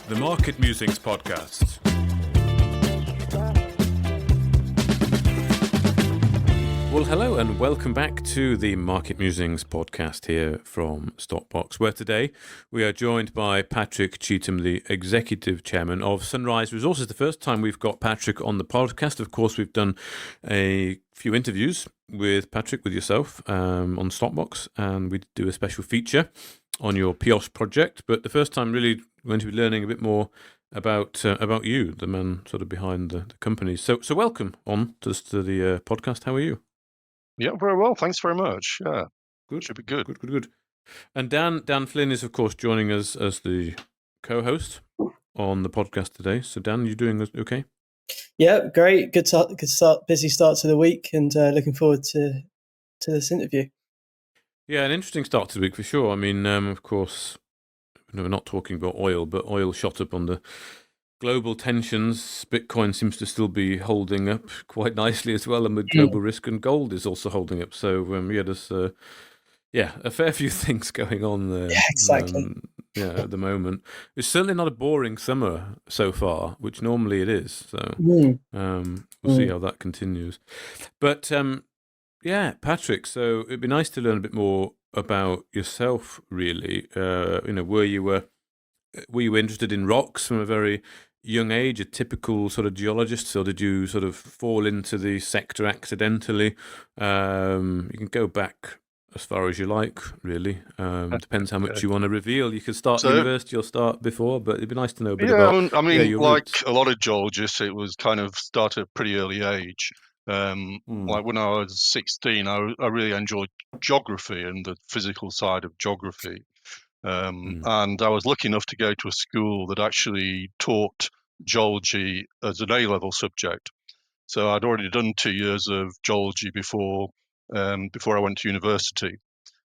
the Market Musings Podcast. Well, hello and welcome back to the Market Musings Podcast here from Stockbox, where today we are joined by Patrick Cheetham, the Executive Chairman of Sunrise Resources. The first time we've got Patrick on the podcast. Of course, we've done a few interviews with Patrick, with yourself, on Stockbox, and we do a special feature on your PIOS project. But the first time really we're going to be learning a bit more about you, the man sort of behind the company. So welcome on to the podcast. How are you? Yeah, very well. Thanks very much. Yeah, Good. Should be good. Good. And Dan Flynn is, of course, joining us as the co-host on the podcast today. So Dan, you doing okay? Yeah, great. Good start. Busy start to the week, and looking forward to this interview. Yeah, an interesting start to the week for sure. I mean, of course, we're not talking about oil, but oil shot up on the global tensions. Bitcoin seems to still be holding up quite nicely as well amid global risk, and gold is also holding up. So there's a fair few things going on there. Yeah, exactly. At the moment, it's certainly not a boring summer so far, which normally it is. So we'll see how that continues. But Patrick. So it'd be nice to learn a bit more about yourself. Really, were you interested in rocks from a very young age, a typical sort of geologist, or did you sort of fall into the sector accidentally? You can go back as far as you like, really. Depends how much you want to reveal. You could start university or start before, but it'd be nice to know a bit about. Your like roots. A lot of geologists, it was kind of started at a pretty early age. Like when I was 16, I really enjoyed geography and the physical side of geography. And I was lucky enough to go to a school that actually taught geology as an A-level subject. So I'd already done 2 years of geology before I went to university.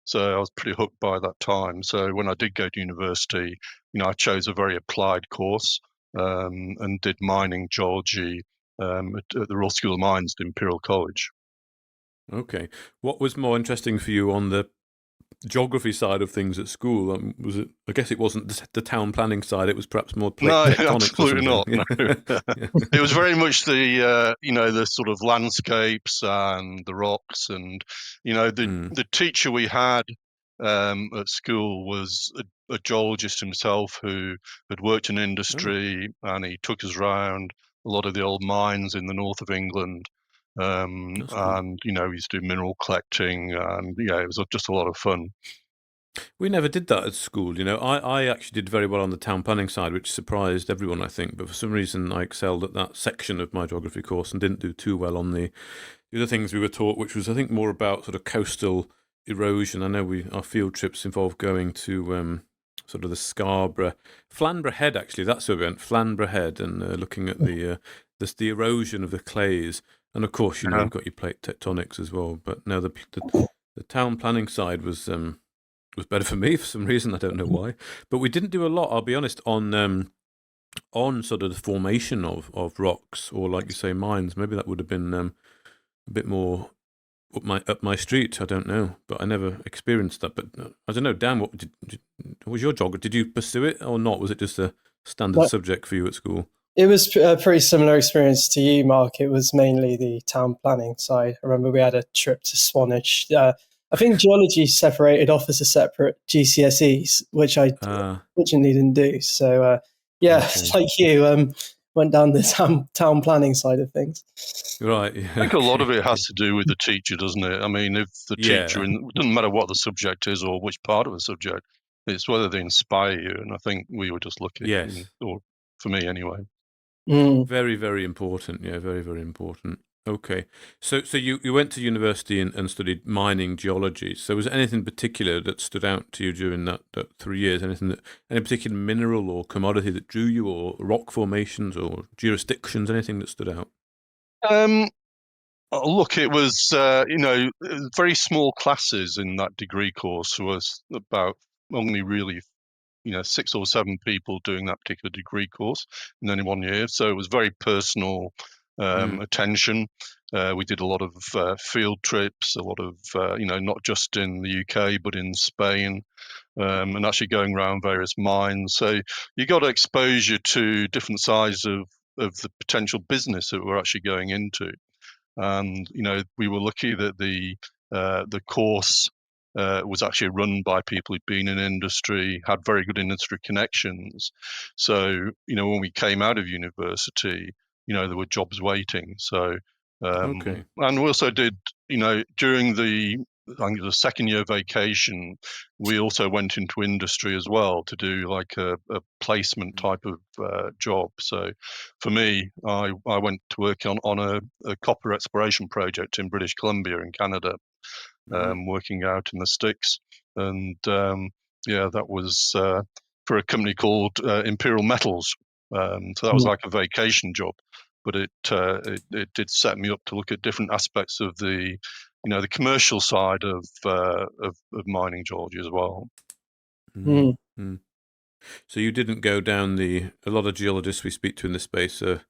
So I was pretty hooked by that time. So when I did go to university, I chose a very applied course and did mining geology at the Royal School of Mines at Imperial College. Okay. What was more interesting for you on the geography side of things at school? Was it? I guess it wasn't the town planning side. It was perhaps more plate tectonics. No, absolutely not. No. It was very much the sort of landscapes and the rocks, and the teacher we had at school was a geologist himself who had worked in industry, and he took us around a lot of the old mines in the north of England. And he used to do mineral collecting, and it was just a lot of fun. We never did that at school. I actually did very well on the town planning side, which surprised everyone, I think. But for some reason, I excelled at that section of my geography course and didn't do too well on the other things we were taught, which was, I think, more about sort of coastal erosion. I know our field trips involved going to sort of the Flamborough Head, actually. That's where we went, Flamborough Head, and looking at the erosion of the clays. And of course, you've got your plate tectonics as well. But no, the town planning side was better for me for some reason. I don't know why. But we didn't do a lot, I'll be honest, on sort of the formation of rocks, or like you say, mines. Maybe that would have been a bit more up my street. I don't know, but I never experienced that. But I don't know, Dan, what was your geography? Did you pursue it or not? Was it just a standard subject for you at school? It was a pretty similar experience to you, Mark. It was mainly the town planning side. I remember we had a trip to Swanage. I think geology separated off as a separate GCSEs, which I fortunately didn't do. So, like you, went down the town planning side of things. Right. Yeah. I think a lot of it has to do with the teacher, doesn't it? I mean, if the teacher, it doesn't matter what the subject is or which part of the subject, it's whether they inspire you. And I think we were just lucky. Yes. Or for me, anyway. Very, very important. Yeah, very, very important. Okay. So you went to university and studied mining geology. So was there anything particular that stood out to you during that 3 years? Any particular mineral or commodity that drew you, or rock formations or jurisdictions, anything that stood out? Look, it was, very small classes in that degree course. There was about only really 6 or 7 people doing that particular degree course in only 1 year. So it was very personal attention. We did a lot of field trips, a lot of, not just in the UK, but in Spain, and actually going around various mines. So you got exposure to different sides of the potential business that we're actually going into. And, we were lucky that the course was actually run by people who'd been in industry, had very good industry connections. So, when we came out of university, there were jobs waiting. So, Okay. and we also did, during I think the second year vacation, we also went into industry as well to do like a placement type of job. So for me, I went to work on a copper exploration project in British Columbia in Canada, working out in the sticks. And that was for a company called Imperial Metals. So that was like a vacation job, but it did set me up to look at different aspects of the commercial side of mining geology as well. So you didn't go down a lot of geologists we speak to in this space are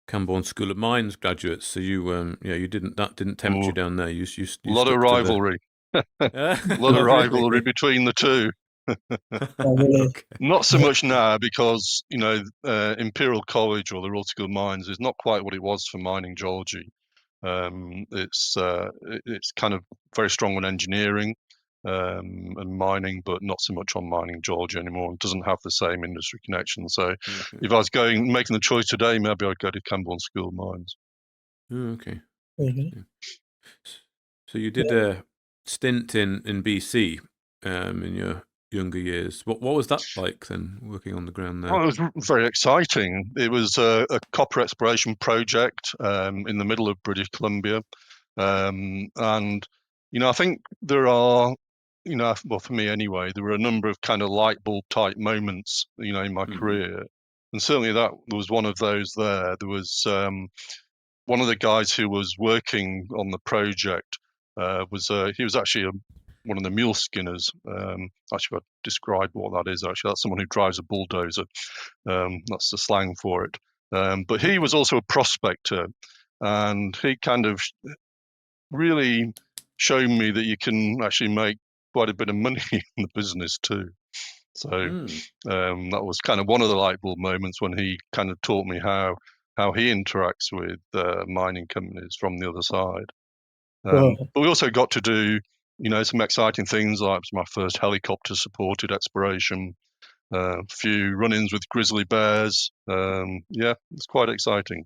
Camborne School of Mines graduates. So you didn't tempt you down there. You a lot of rivalry. A lot of rivalry between the two. Okay. Not so much now because Imperial College or the Royal School of Mines is not quite what it was for mining geology. It's kind of very strong on engineering and mining, but not so much on mining geology anymore. It doesn't have the same industry connection. So if I was making the choice today, maybe I'd go to Camborne School of Mines. Oh, okay. Mm-hmm. So you did a stint in BC in your younger years. What was that like then, working on the ground there? Well, it was very exciting. It was a copper exploration project in the middle of British Columbia. And, I think there are, well, for me anyway, there were a number of kind of light bulb type moments, in my career. And certainly that was one of those there. There was one of the guys who was working on the project he was actually one of the mule skinners. Actually, I'd describe what that is. Actually, that's someone who drives a bulldozer. That's the slang for it. But he was also a prospector, and he kind of really showed me that you can actually make quite a bit of money in the business too. So that was kind of one of the light bulb moments when he kind of taught me how he interacts with mining companies from the other side. But we also got to do, some exciting things, like it was my first helicopter supported exploration, a few run-ins with grizzly bears. It's quite exciting.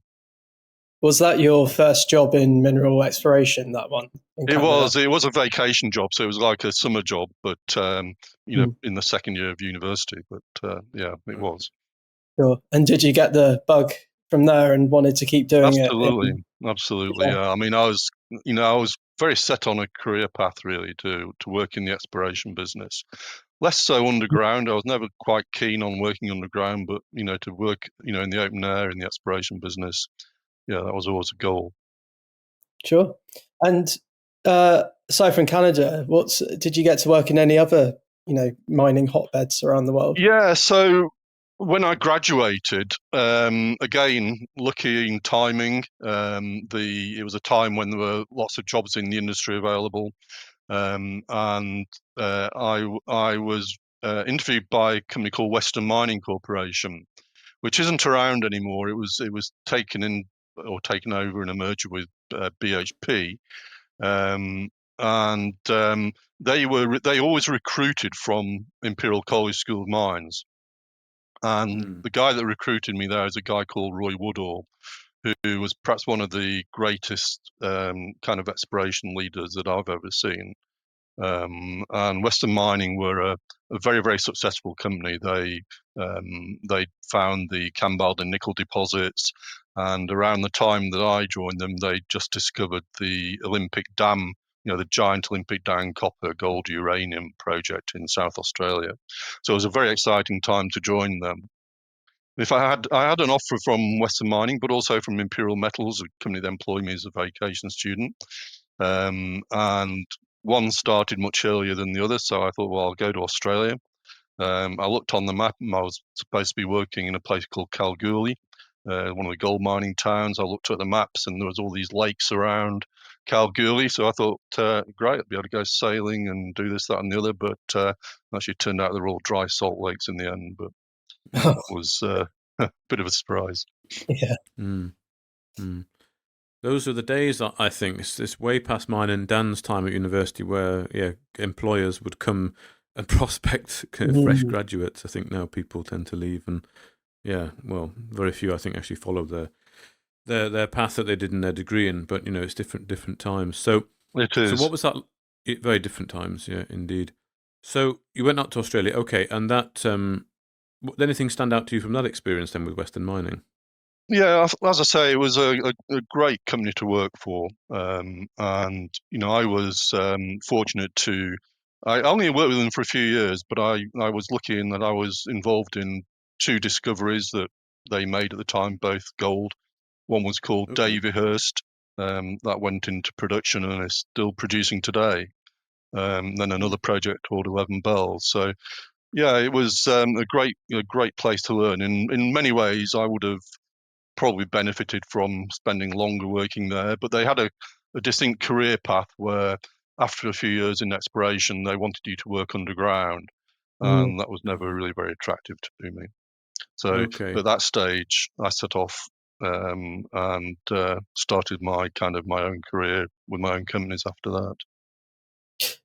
Was that your first job in mineral exploration, that one? It was a vacation job, so it was like a summer job, but in the second year of university. But it was. Sure. And did you get the bug from there and wanted to keep doing it? Absolutely. Yeah. I mean, I was very set on a career path really to work in the exploration business. Less so underground. I was never quite keen on working underground, but to work in the open air in the exploration business, that was always a goal. Sure. And aside from Canada, did you get to work in any other mining hotbeds around the world? Yeah. So when I graduated, again, lucky in timing, it was a time when there were lots of jobs in the industry available, and I was interviewed by a company called Western Mining Corporation, which isn't around anymore. It was taken over in a merger with BHP, and they always recruited from Imperial College School of Mines. And the guy that recruited me there is a guy called Roy Woodall, who was perhaps one of the greatest kind of exploration leaders that I've ever seen. And Western Mining were a very, very successful company. They found the Kambalda nickel deposits, and around the time that I joined them, they just discovered the Olympic Dam, the giant Olympic Dam copper, gold, uranium project in South Australia. So it was a very exciting time to join them. I had an offer from Western Mining, but also from Imperial Metals, a company that employed me as a vacation student. And one started much earlier than the other, so I thought, well, I'll go to Australia. I looked on the map, and I was supposed to be working in a place called Kalgoorlie, one of the gold mining towns. I looked at the maps, and there was all these lakes around Kalgoorlie. So I thought, great, I'd be able to go sailing and do this, that, and the other. But actually, turned out they're all dry salt lakes in the end. But that was a bit of a surprise. Yeah. Those are the days, I think. It's way past mine and Dan's time at university where employers would come and prospect fresh graduates. I think now people tend to leave, and very few I think actually follow their path that they did in their degree in. But it's different times. So it is. So what was that? Very different times, yeah, indeed. So you went out to Australia, okay, and that. Did anything stand out to you from that experience then with Western Mining? Yeah, as I say, it was a great company to work for, and I was fortunate to. I only worked with them for a few years, but I was lucky in that I was involved in 2 discoveries that they made at the time, both gold. One was called Davyhurst, that went into production and is still producing today. Then another project called 11 Bells. So yeah, it was a great place to learn. In many ways, I would have probably benefited from spending longer working there, but they had a distinct career path where after a few years in exploration, they wanted you to work underground, and that was never really very attractive to me. So at that stage, I set off and started my own career with my own companies after that.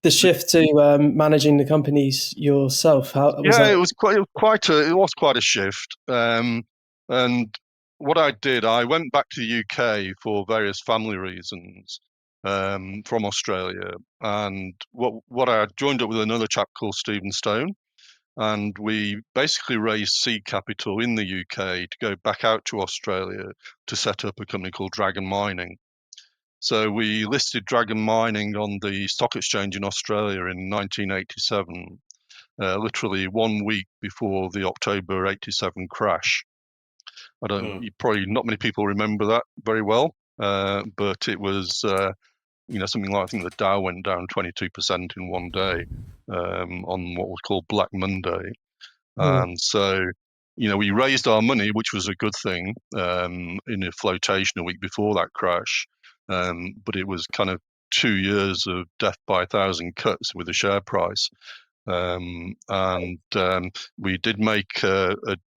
The shift to managing the companies yourself, how was that? It was quite a shift. And what I did, I went back to the UK for various family reasons from Australia, and what I joined up with another chap called Stephen Stone, and we basically raised seed capital in the UK to go back out to Australia to set up a company called Dragon Mining. So we listed Dragon Mining on the stock exchange in Australia in 1987. Literally 1 week before the October 87 crash. Probably not many people remember that very well, but it was, something like, I think the Dow went down 22% in one day on what was called Black Monday. And so, we raised our money, which was a good thing, in a flotation a week before that crash. But it was kind of 2 years of death by 1,000 cuts with the share price. We did make a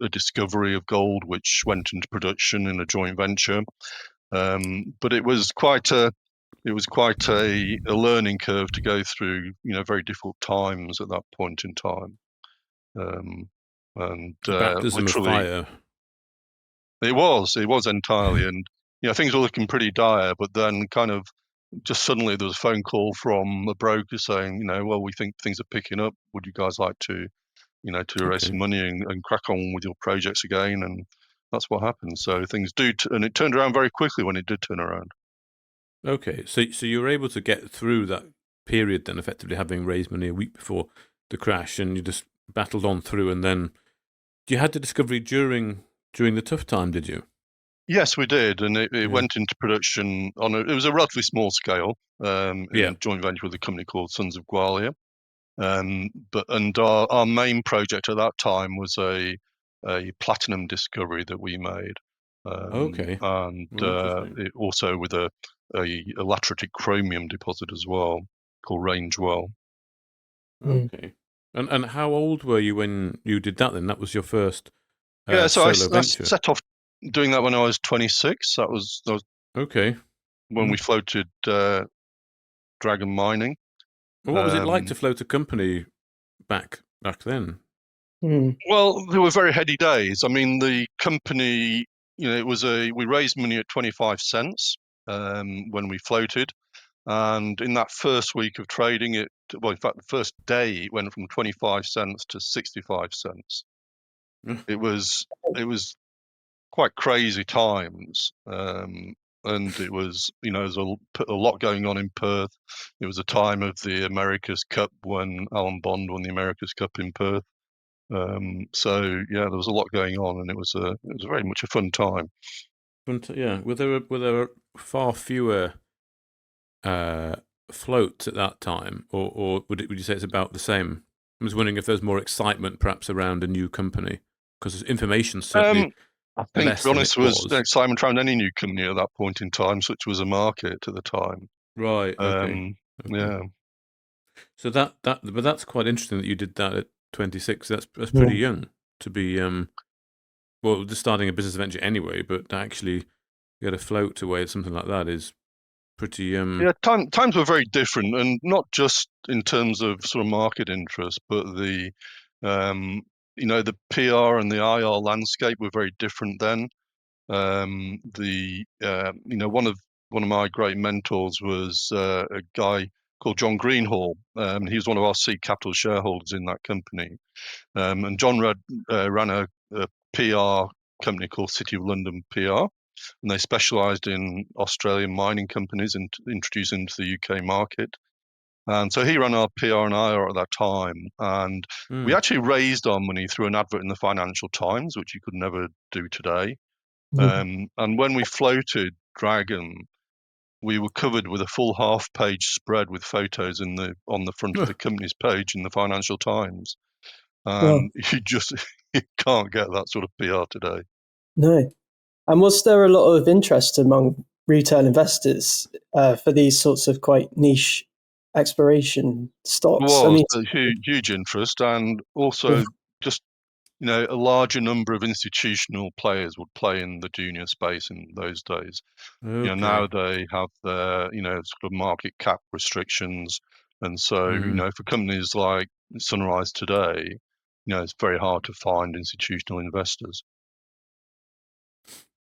discovery of gold, which went into production in a joint venture. But it was quite a learning curve to go through. Very difficult times at that point in time. Baptism of fire. It was entirely, and things were looking pretty dire. But then, kind of, just suddenly there was a phone call from a broker saying, well, we think things are picking up. Would you guys like to raise some money and crack on with your projects again? And that's what happened. So things and it turned around very quickly when it did turn around. Okay, so you were able to get through that period then, effectively having raised money a week before the crash, and you just battled on through. And then you had the discovery during the tough time, did you? Yes, we did, and it went into production it was a relatively small scale, in a joint venture with a company called Sons of Gwalia. But our main project at that time was a platinum discovery that we made. And also with a lateritic chromium deposit as well, called Range Well. Okay. And how old were you when you did that then? That was your first so solo I venture? set off doing that when I was 26. That was okay. When we floated Dragon Mining. Well, what was it like to float a company back then? Well, there were very heady days. I mean, the company, we raised money at 25 cents when we floated. And in that first week of trading, in fact, the first day, it went from 25 cents to 65 cents. It was quite crazy times. And it was, there's a lot going on in Perth. It was a time of the America's Cup when Alan Bond won the America's Cup in Perth. So there was a lot going on, and it was very much a fun time. Were there far fewer floats at that time, or would you say it's about the same? I was wondering if there's more excitement perhaps around a new company, because information certainly I think, to be than honest, it was was. Simon found any new company at that point in time, such was a market at the time. Right. Okay. Yeah. So but that's quite interesting that you did that at 26. That's pretty Mm. young to be well, just starting a business venture anyway, but to actually get afloat away something like that is pretty Yeah, times were very different, and not just in terms of sort of market interest, but the the PR and the IR landscape were very different then. One of my great mentors was a guy called John Greenhall. He was one of our seed capital shareholders in that company. And John ran a PR company called City of London PR, and they specialised in Australian mining companies and introducing to the UK market. And so he ran our PR and IR at that time, and we actually raised our money through an advert in the Financial Times, which you could never do today. And when we floated Dragon, we were covered with a full half-page spread with photos on the front of the company's page in the Financial Times. Well, And you can't get that sort of PR today. no. And was there a lot of interest among retail investors for these sorts of quite niche exploration stocks? Was I mean, a huge interest, and also just a larger number of institutional players would play in the junior space in those days. okay. Now they have their sort of market cap restrictions, and so for companies like Sunrise today, it's very hard to find institutional investors.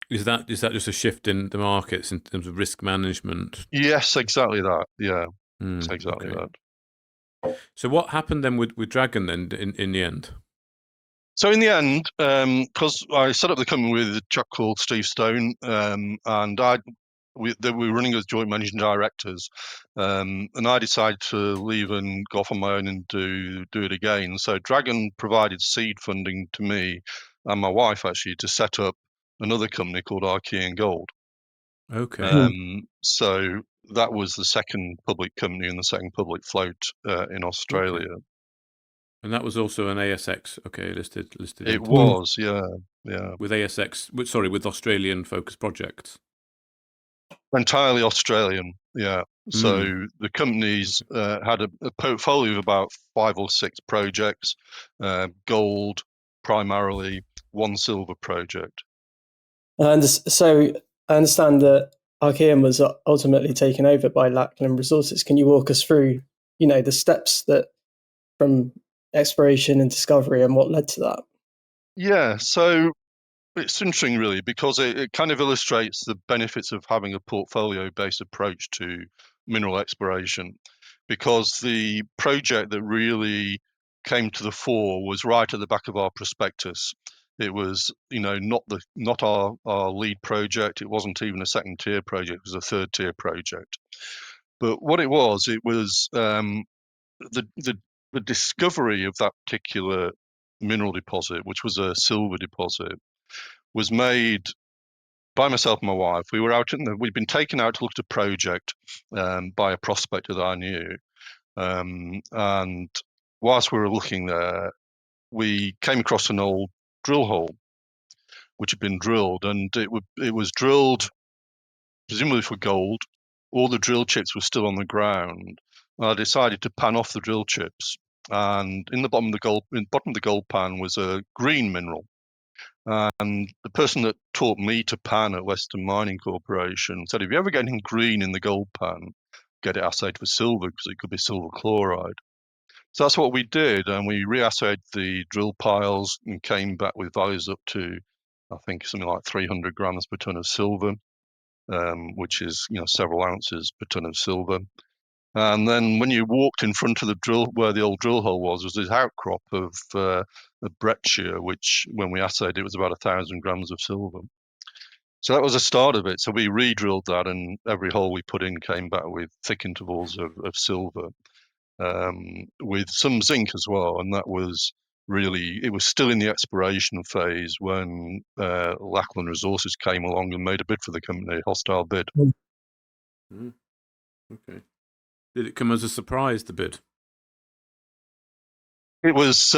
Is that just a shift in the markets in terms of risk management? Yes, exactly that. Yeah, it's exactly okay. that. So what happened then with Dragon then in the end? So in the end, because I set up the company with a chap called Steve Stone, and we were running as joint managing directors, and I decided to leave and go off on my own and do it again. So Dragon provided seed funding to me and my wife actually to set up another company called Aran Gold. Okay. So that was the second public company and the second public float in Australia. Okay. And that was also an ASX, listed. It entity. was, yeah. With with Australian focused projects. Entirely Australian, yeah. So the companies had a portfolio of about 5 or 6 projects, gold primarily, one silver project. and so I understand that Archean was ultimately taken over by Lachlan Resources. Can you walk us through, the steps that from exploration and discovery and what led to that? Yeah, so it's interesting really because it kind of illustrates the benefits of having a portfolio-based approach to mineral exploration, because the project that really came to the fore was right at the back of our prospectus. It was, not our lead project. It wasn't even a second tier project. It was a third tier project. But what it was the discovery of that particular mineral deposit, which was a silver deposit, was made by myself and my wife. We were we'd been taken out to look at a project by a prospector that I knew. And whilst we were looking there, we came across an old drill hole, which had been drilled, and it was drilled presumably for gold. All the drill chips were still on the ground. I decided to pan off the drill chips, and in the bottom of the gold pan was a green mineral. And the person that taught me to pan at Western Mining Corporation said, if you ever get anything green in the gold pan, get it assayed for silver because it could be silver chloride. So that's what we did, and we reassayed the drill piles and came back with values up to, I think, something like 300 grams per ton of silver, which is several ounces per ton of silver. And then when you walked in front of the drill, where the old drill hole was this outcrop of breccia, which when we assayed it was about 1,000 grams of silver. So that was the start of it. So we re-drilled that, and every hole we put in came back with thick intervals of silver, with some zinc as well. And that was it was still in the exploration phase when Lachlan Resources came along and made a bid for the company, a hostile bid. Okay. Did it come as a surprise, the bid? It was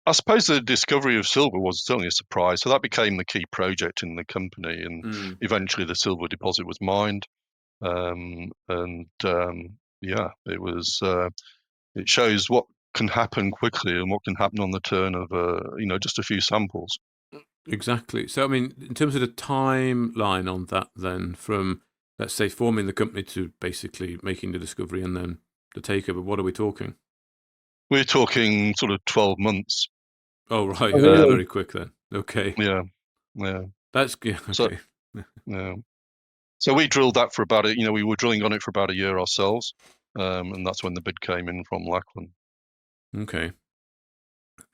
I suppose the discovery of silver was certainly a surprise. So that became the key project in the company, and eventually the silver deposit was mined. Yeah, it was. It shows what can happen quickly and what can happen on the turn of just a few samples. Exactly. So, I mean, in terms of the timeline on that, then from, let's say, forming the company to basically making the discovery and then the takeover, what are we talking? We're talking sort of 12 months. Oh, right. Oh, really? Very quick then. Okay. Yeah. That's good. Okay. Yeah. So we drilled that for about we were drilling on it for about a year ourselves, and that's when the bid came in from Lachlan. Okay.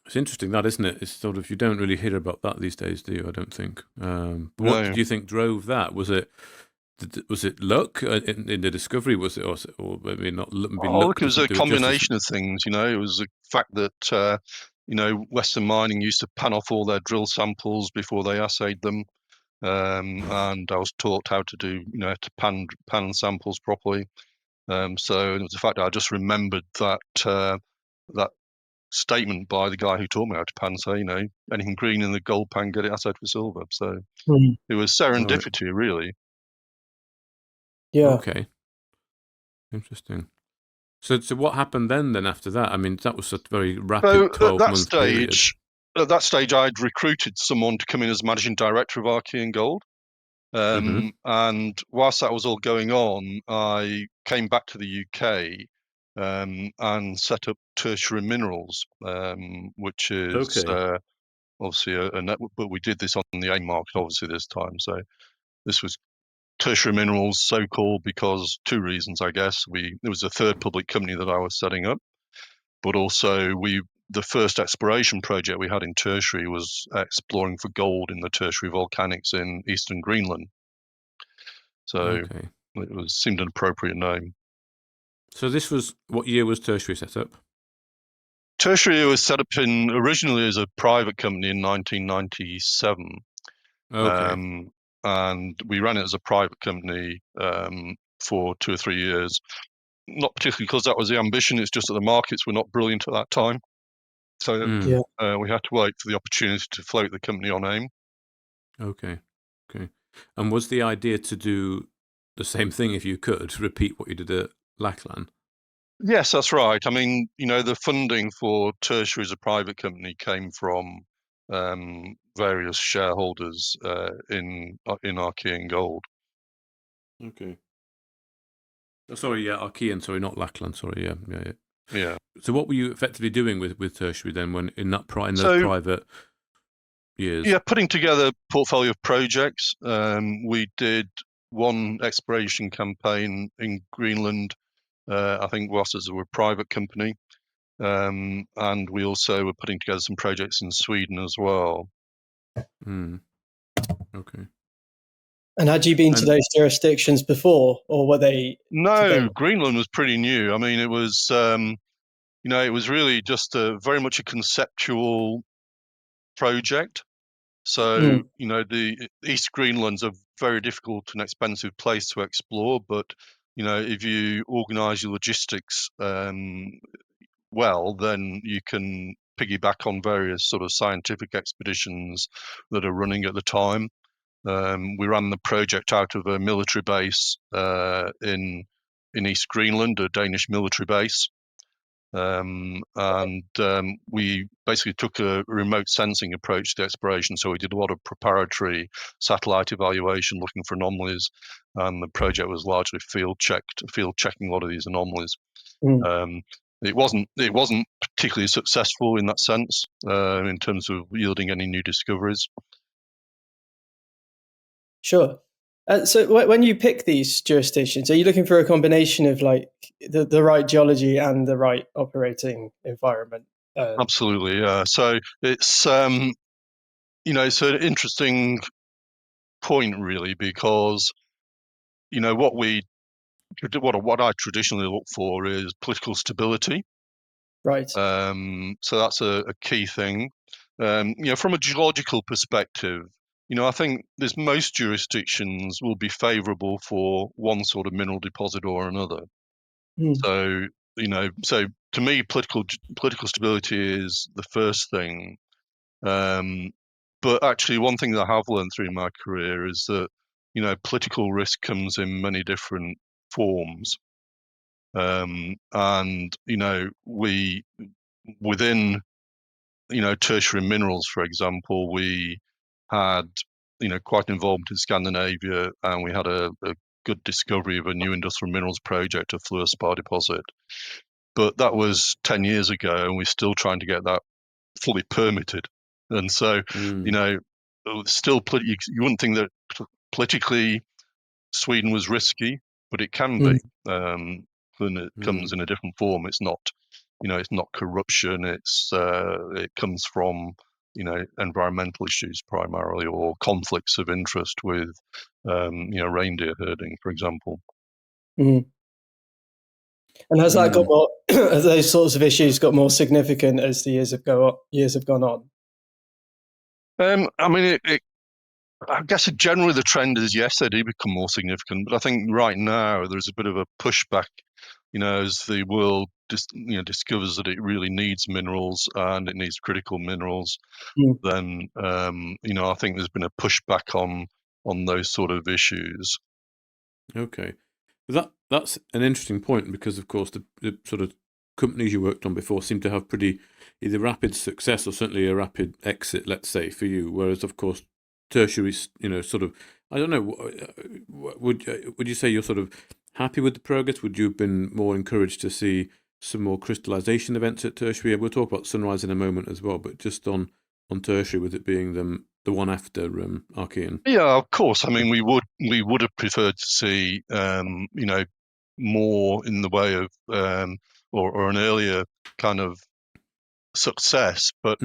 It's interesting, that, isn't it? It's sort of, you don't really hear about that these days, do you? I don't think. What did you think drove that? Was it luck in the discovery? Was it, or maybe not? Maybe luck Look, it was a doesn't do it justice. combination of things. It was the fact that Western Mining used to pan off all their drill samples before they assayed them, and I was taught how to do to pan samples properly. So it was the fact that I just remembered that statement by the guy who taught me how to pan. So anything green in the gold pan, get it assayed for silver. So it was serendipity, really. Yeah. Okay. Interesting. So what happened then after that? I mean, that was a very rapid 12-month period. At that stage, I'd recruited someone to come in as managing director of Aran Gold. And whilst that was all going on, I came back to the UK and set up Tertiary Minerals, which is obviously a network, but we did this on the AIM market, obviously, this time. So this was Tertiary Minerals, so-called because two reasons, I guess. It was a third public company that I was setting up, but also the first exploration project we had in Tertiary was exploring for gold in the Tertiary volcanics in eastern Greenland. So it seemed an appropriate name. So this was, what year was Tertiary set up? Tertiary was set up originally as a private company in 1997. Okay. And we ran it as a private company for 2 or 3 years. Not particularly because that was the ambition, it's just that the markets were not brilliant at that time. So we had to wait for the opportunity to float the company on AIM. Okay. And was the idea to do the same thing if you could, repeat what you did at Lachlan? Yes, that's right. I mean, the funding for Tertiary as a private company came from various shareholders in Aran Gold. Okay. Sorry, Aran, sorry, not Lachlan. Sorry, Yeah. So what were you effectively doing with Tertiary then, when in those private years? Yeah, putting together a portfolio of projects. We did one exploration campaign in Greenland, I think whilst as a private company. And we also were putting together some projects in Sweden as well. Okay. And had you been to those jurisdictions before, or were they? No, Greenland was pretty new. I mean, it was, it was really just very much a conceptual project. So, the East Greenland's a very difficult and expensive place to explore, but if you organise your logistics well, then you can piggyback on various sort of scientific expeditions that are running at the time. We ran the project out of a military base in East Greenland, a Danish military base. We basically took a remote sensing approach to the exploration. So we did a lot of preparatory satellite evaluation looking for anomalies, and the project was largely field checking a lot of these anomalies. It wasn't particularly successful in that sense, in terms of yielding any new discoveries. Sure. So when you pick these jurisdictions, are you looking for a combination of like the right geology and the right operating environment? Absolutely, yeah. So it's it's an interesting point, really, because what I traditionally look for is political stability. Right. So that's a key thing. From a geological perspective, I think there's most jurisdictions will be favourable for one sort of mineral deposit or another. So so to me, political stability is the first thing. But actually, one thing that I have learned through my career is that, political risk comes in many different forms. And, we, within, tertiary minerals, for example, we had, quite involved in Scandinavia, and we had a good discovery of a new industrial minerals project, a fluorspar deposit. But that was 10 years ago, and we're still trying to get that fully permitted. And so, still, you wouldn't think that politically Sweden was risky, but it can be. When it comes in a different form. It's not, it's not corruption. It comes from, environmental issues primarily, or conflicts of interest with, reindeer herding, for example. And has that got more? Have those sorts of issues got more significant as the years have gone on? I mean, I guess generally the trend is yes, they do become more significant. But I think right now there's a bit of a pushback, as the world discovers that it really needs minerals and it needs critical minerals. Then I think there's been a pushback on those sort of issues. Okay. That's an interesting point, because of course the sort of companies you worked on before seem to have pretty either rapid success or certainly a rapid exit, let's say, for you, whereas of course tertiary, sort of, I don't know, would you say you're sort of happy with the progress? Would you have been more encouraged to see some more crystallization events at tertiary? We'll talk about Sunrise in a moment as well, but just on tertiary, with it being the one after Archean. Yeah, of course. I mean, we would have preferred to see, more in the way of, or an earlier kind of success. But,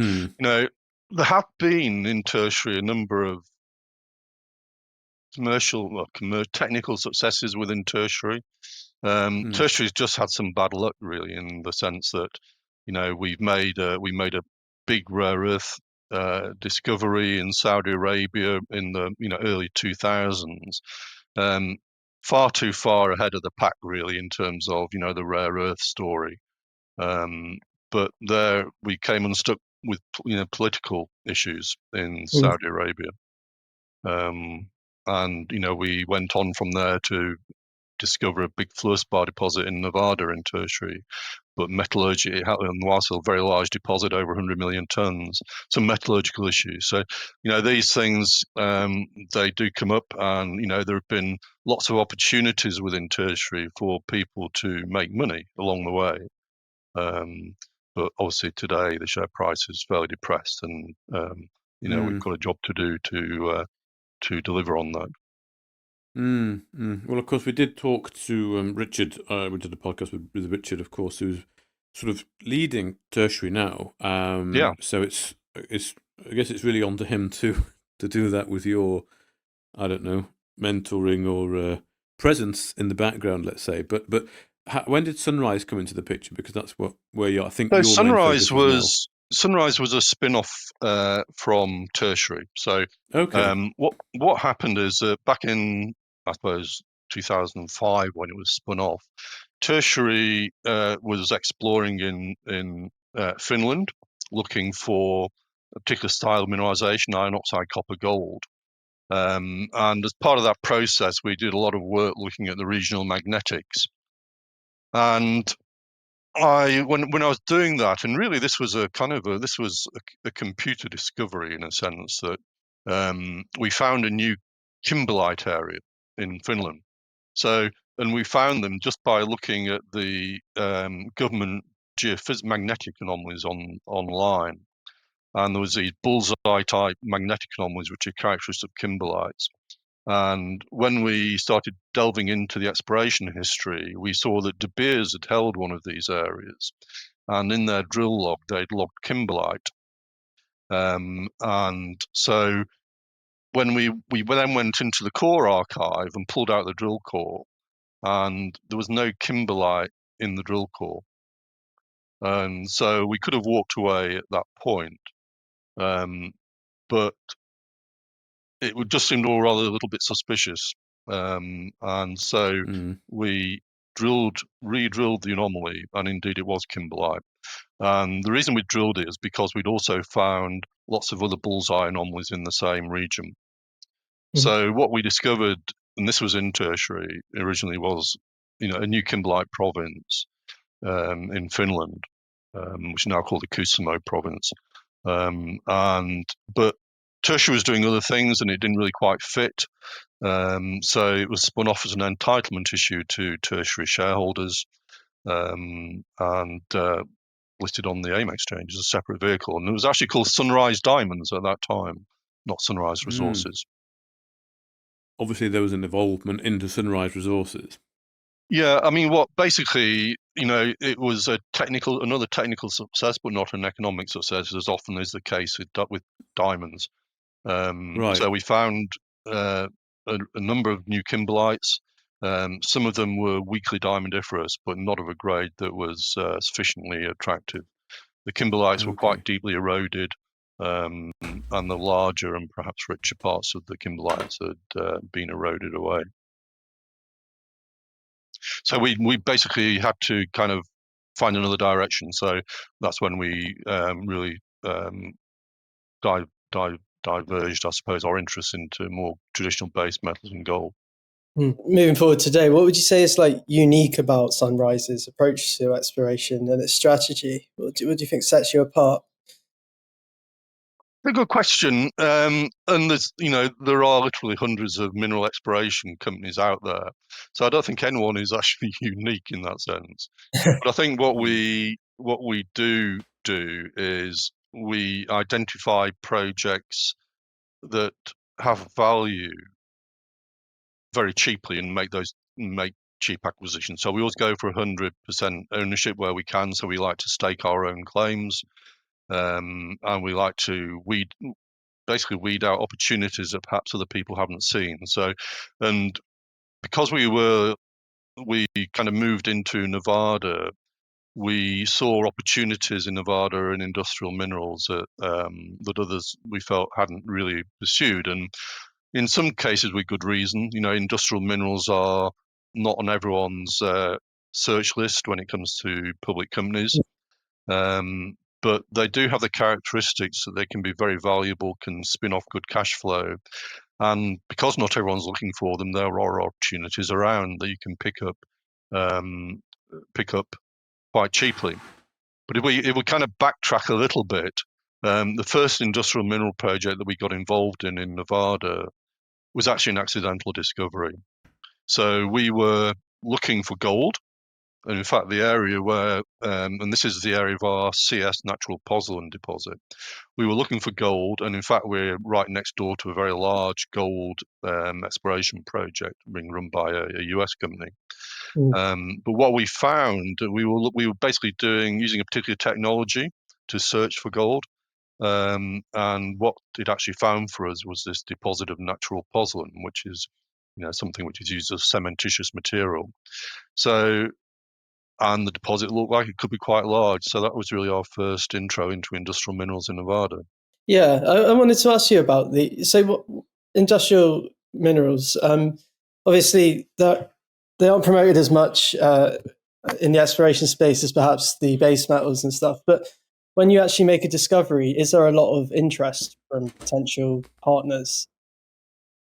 there have been in tertiary a number of technical successes within tertiary. Tertiary's just had some bad luck, really, in the sense that, we made a big rare earth discovery in Saudi Arabia in the early 2000s, far too far ahead of the pack, really, in terms of the rare earth story. But there we came unstuck with political issues in Saudi Arabia, and we went on from there to discover a big fluorspar deposit in Nevada in tertiary. But metallurgy, it had a very large deposit, over 100 million tons, some metallurgical issues. So, these things, they do come up, and, there have been lots of opportunities within tertiary for people to make money along the way. But obviously today the share price is fairly depressed, and, we've got a job to do to deliver on that. Well, of course, we did talk to Richard. We did a podcast with Richard, of course, who's sort of leading tertiary now. So it's I guess it's really on to him to do that with your, I don't know, mentoring or presence in the background, let's say. But when did Sunrise come into the picture? Because that's where you, I think, your Sunrise main focus was Sunrise was a spin-off from tertiary. So what happened is back in, I suppose, 2005, when it was spun off, tertiary was exploring in Finland, looking for a particular style of mineralization, iron oxide, copper, gold. And as part of that process, we did a lot of work looking at the regional magnetics. And when I was doing that, and really this was a computer discovery, in a sense, that we found a new kimberlite area in Finland. So, and we found them just by looking at the government magnetic anomalies online, and there was these bullseye type magnetic anomalies which are characteristic of kimberlites. And when we started delving into the exploration history, we saw that De Beers had held one of these areas, and in their drill log, they'd logged kimberlite. And so when we then went into the core archive and pulled out the drill core, and there was no kimberlite in the drill core. And so we could have walked away at that point. But it would just seem all rather a little bit suspicious. And so we re-drilled the anomaly, and indeed it was kimberlite. And the reason we drilled it is because we'd also found lots of other bullseye anomalies in the same region. Mm-hmm. So what we discovered, and this was in Tertiary originally, was a new kimberlite province in Finland, which is now called the Kuusamo province. But Tertiary was doing other things, and it didn't really quite fit. So it was spun off as an entitlement issue to Tertiary shareholders, and listed on the AIM exchange as a separate vehicle. And it was actually called Sunrise Diamonds at that time, not Sunrise Resources. Obviously, there was an evolvement into Sunrise Resources. Yeah, I mean, basically, it was another technical success, but not an economic success, as often is the case with diamonds. Right. So we found a number of new kimberlites. Some of them were weakly diamondiferous, but not of a grade that was sufficiently attractive. The kimberlites were quite deeply eroded, and the larger and perhaps richer parts of the kimberlites had been eroded away. So we basically had to kind of find another direction. So that's when we really diverged, I suppose, our interest into more traditional base metals and gold. Moving forward today, what would you say is unique about Sunrise's approach to exploration and its strategy? What do you think sets you apart? A good question. And there's, there are literally hundreds of mineral exploration companies out there. So I don't think anyone is actually unique in that sense. But I think what we do is we identify projects that have value very cheaply and make cheap acquisitions. So we always go for 100% ownership where we can. So we like to stake our own claims, and we like to weed out opportunities that perhaps other people haven't seen. So, and because we kind of moved into Nevada, we saw opportunities in Nevada and industrial minerals that others we felt hadn't really pursued. And in some cases with good reason. Industrial minerals are not on everyone's search list when it comes to public companies, but they do have the characteristics that they can be very valuable, can spin off good cash flow, and because not everyone's looking for them, there are opportunities around that you can pick up quite cheaply. But if we kind of backtrack a little bit, the first industrial mineral project that we got involved in Nevada was actually an accidental discovery. So we were looking for gold, and in fact the area where, and this is the area of our CS natural pozzolan deposit, we were looking for gold, and in fact we're right next door to a very large gold exploration project being run by a US company. But what we found, we were basically using a particular technology to search for gold. And what it actually found for us was this deposit of natural pozzolan, which is, something which is used as cementitious material. So, and the deposit looked like it could be quite large. So that was really our first intro into industrial minerals in Nevada. Yeah, I wanted to ask you about what industrial minerals. Obviously, they aren't promoted as much in the exploration space as perhaps the base metals and stuff, but when you actually make a discovery, is there a lot of interest from potential partners?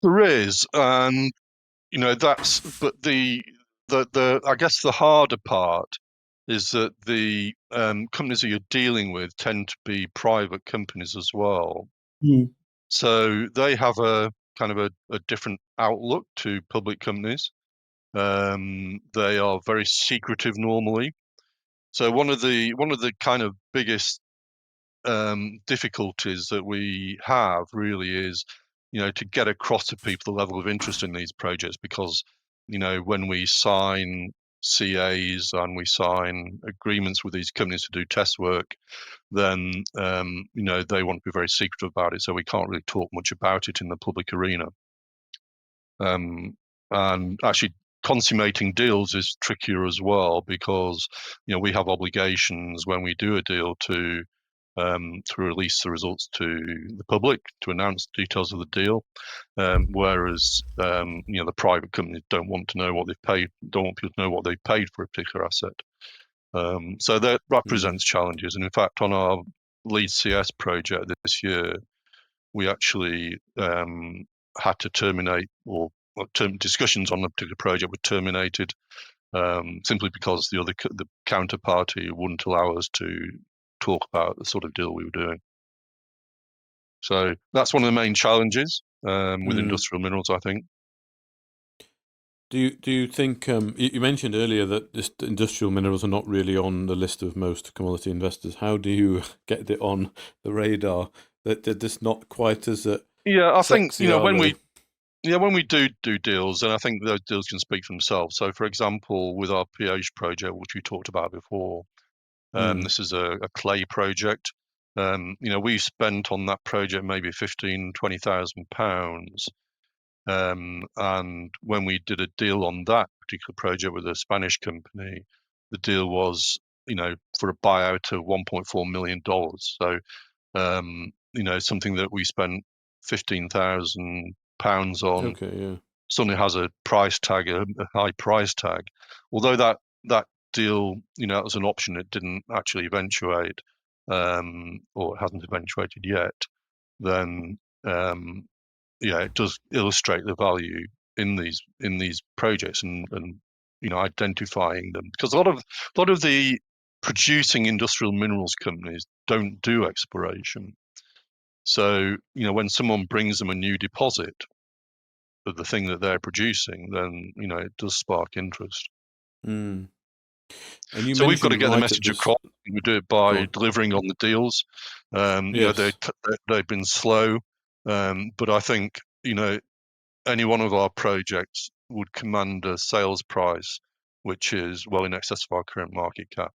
There is, but I guess the harder part is that the companies that you're dealing with tend to be private companies as well. So they have a kind of a different outlook to public companies. They are very secretive normally. So one of the kind of biggest difficulties that we have really is, to get across to people the level of interest in these projects, because, when we sign CAs and we sign agreements with these companies to do test work, then, they want to be very secretive about it. So we can't really talk much about it in the public arena. And actually consummating deals is trickier as well, because, we have obligations when we do a deal to to release the results to the public, to announce the details of the deal. Whereas the private companies don't want to know what they've paid, don't want people to know what they've paid for a particular asset. So that presents challenges. And in fact, on our lead CS project this year, we actually had to terminate, or discussions on a particular project were terminated simply because the counterparty wouldn't allow us to talk about the sort of deal we were doing. So that's one of the main challenges with industrial minerals, I think. Do you think you mentioned earlier that industrial minerals are not really on the list of most commodity investors? How do you get it on the radar that they're just not quite as I think sexy, when we do deals, and I think those deals can speak for themselves. So, for example, with our pH project, which we talked about before, this is a clay project. We spent on that project maybe £15,000-20,000. And when we did a deal on that particular project with a Spanish company, the deal was, for a buyout of $1.4 million. So, something that we spent £15,000 on suddenly has a price tag, a high price tag. Although that deal, it was an option, it didn't actually eventuate, or it hasn't eventuated yet, then it does illustrate the value in these projects and identifying them, because a lot of the producing industrial minerals companies don't do exploration. So when someone brings them a new deposit of the thing that they're producing, then it does spark interest. And so we've got to get the message across. We do it by delivering on the deals. They've been slow, but I think any one of our projects would command a sales price which is well in excess of our current market cap.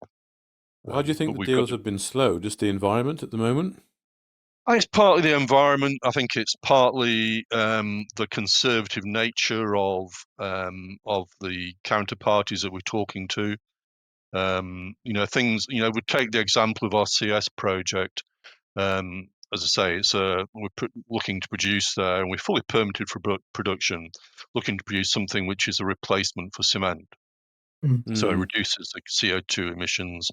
Why do you think the deals have been slow? Just the environment at the moment? It's partly the environment. I think it's partly the conservative nature of the counterparties that we're talking to. Things. We take the example of our CS project. As I say, it's we're looking to produce there, and we're fully permitted for production, looking to produce something which is a replacement for cement. So it reduces the CO2 emissions.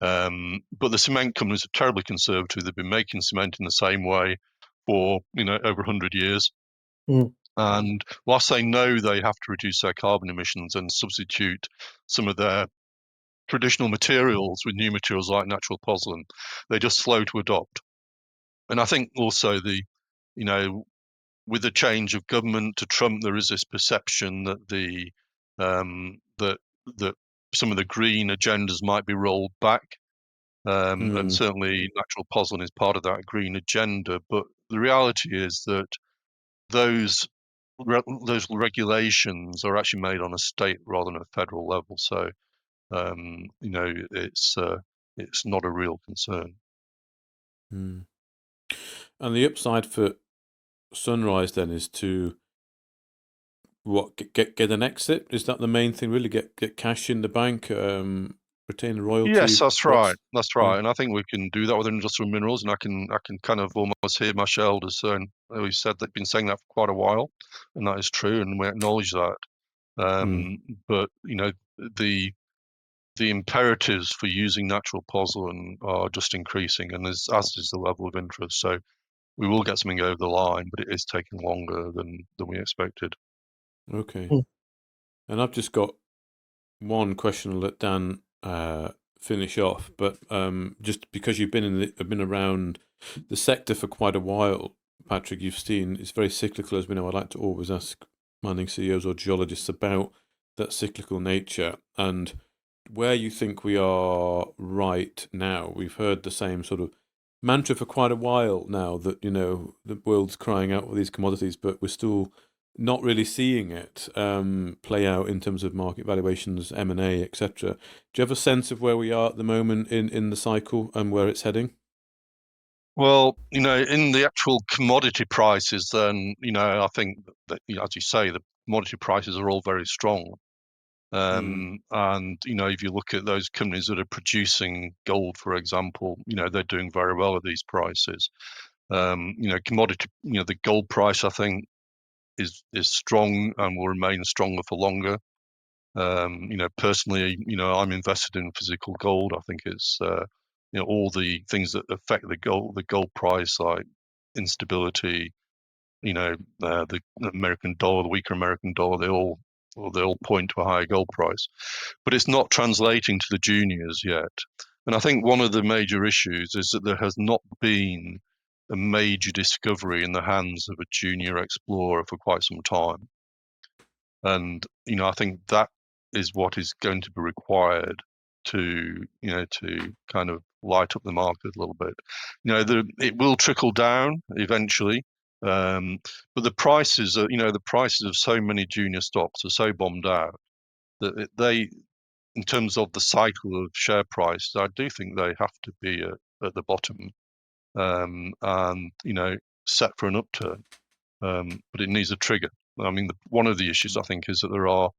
But the cement companies are terribly conservative. They've been making cement in the same way for over 100 years. And whilst they know they have to reduce their carbon emissions and substitute some of their traditional materials with new materials like natural pozzolan, they're just slow to adopt. And I think also with the change of government to Trump, there is this perception that that some of the green agendas might be rolled back, and certainly natural pozzolan is part of that green agenda. But the reality is that those regulations are actually made on a state rather than a federal level. So it's not a real concern. And the upside for Sunrise then is to get an exit? Is that the main thing? Really get cash in the bank, retain a royalty? Yes, that's right. That's right. And I think we can do that with industrial minerals. And I can kind of almost hear my shareholders saying, we said they've been saying that for quite a while, and that is true, and we acknowledge that. But the imperatives for using natural pozzolan are just increasing, and as is the level of interest. So we will get something over the line, but it is taking longer than we expected. Okay. And I've just got one question. I'll let Dan finish off, but just because you've been around the sector for quite a while, Patrick, you've seen it's very cyclical, as we know. I like to always ask mining CEOs or geologists about that cyclical nature and where you think we are right now. We've heard the same sort of mantra for quite a while now that the world's crying out for these commodities, but we're still not really seeing it play out in terms of market valuations, M&A, etc. Do you have a sense of where we are at the moment in the cycle and where it's heading? Well, in the actual commodity prices, then I think that as you say, the commodity prices are all very strong. And if you look at those companies that are producing gold, for example, they're doing very well at these prices. Commodity, the gold price, I think, is strong and will remain stronger for longer. Personally, I'm invested in physical gold. I think it's all the things that affect the gold price, like instability, the American dollar, the weaker American dollar, they all point to a higher gold price, but it's not translating to the juniors yet. And I think one of the major issues is that there has not been a major discovery in the hands of a junior explorer for quite some time. And, I think that is what is going to be required to kind of light up the market a little bit. It will trickle down eventually. But the prices of so many junior stocks are so bombed out that they, in terms of the cycle of share price, I do think they have to be at the bottom, and set for an upturn. But it needs a trigger. I mean, one of the issues I think is that there are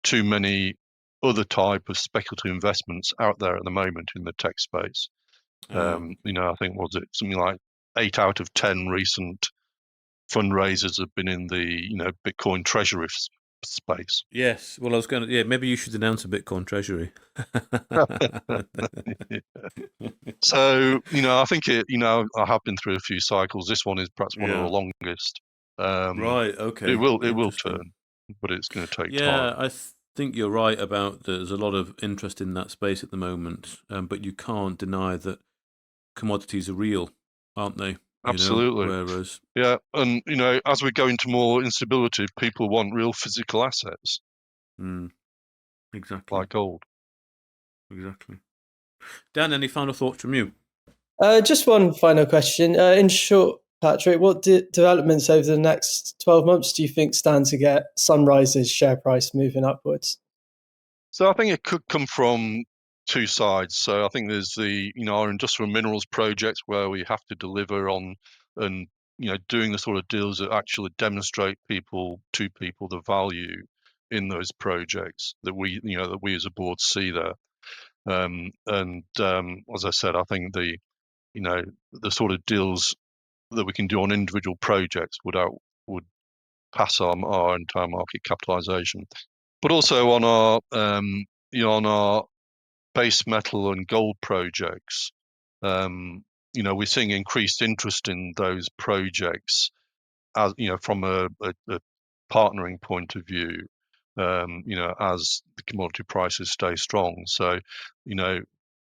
too many other type of speculative investments out there at the moment in the tech space. I think was it something like 8 out of 10 recent fundraisers have been in the Bitcoin treasury space. Yes, well, I was going to. Yeah, maybe you should announce a Bitcoin treasury. So I think I have been through a few cycles. This one is perhaps one of the longest. Right. Okay. It will turn, but it's going to take time. Yeah, I think you're right about there's a lot of interest in that space at the moment, but you can't deny that commodities are real, aren't they? Absolutely. Whereas, and as we go into more instability, people want real physical assets. Exactly. Like gold. Exactly. Dan, any final thoughts from you? Just one final question. In short, Patrick, what developments over the next 12 months do you think stand to get Sunrise's share price moving upwards? So I think it could come from two sides. So I think there's our industrial minerals projects where we have to deliver on and doing the sort of deals that actually demonstrate to people the value in those projects that we as a board see there. As I said, I think the sort of deals that we can do on individual projects would pass our entire market capitalization, but also on our base metal and gold projects. We're seeing increased interest in those projects as from a partnering point of view. As the commodity prices stay strong. So,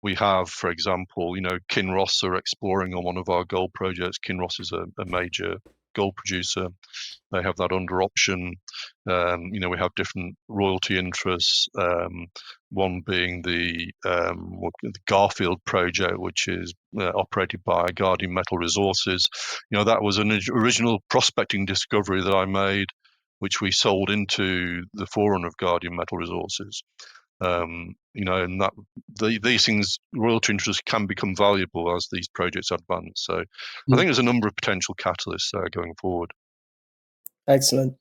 we have, for example, Kinross are exploring on one of our gold projects. Kinross is a major gold producer. They have that under option. We have different royalty interests. One being the Garfield project, which is operated by Guardian Metal Resources. That was an original prospecting discovery that I made, which we sold into the forerunner of Guardian Metal Resources. And that these things, royalty interests can become valuable as these projects advance. So I think there's a number of potential catalysts going forward. Excellent.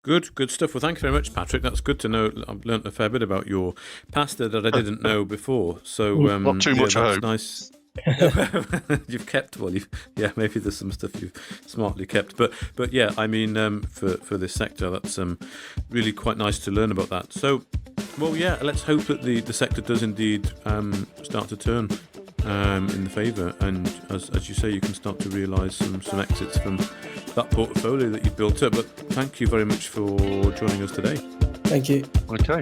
Good stuff. Well, thank you very much, Patrick. That's good to know. I've learnt a fair bit about your past that I didn't know before. So not too much. That's nice. You've kept maybe there's some stuff you've smartly kept, but yeah, I mean, for this sector, that's really quite nice to learn about that. So, well, yeah, let's hope that the sector does indeed start to turn in the favour, and as you say, you can start to realise some exits from that portfolio that you've built up. But thank you very much for joining us today. Thank you. Okay.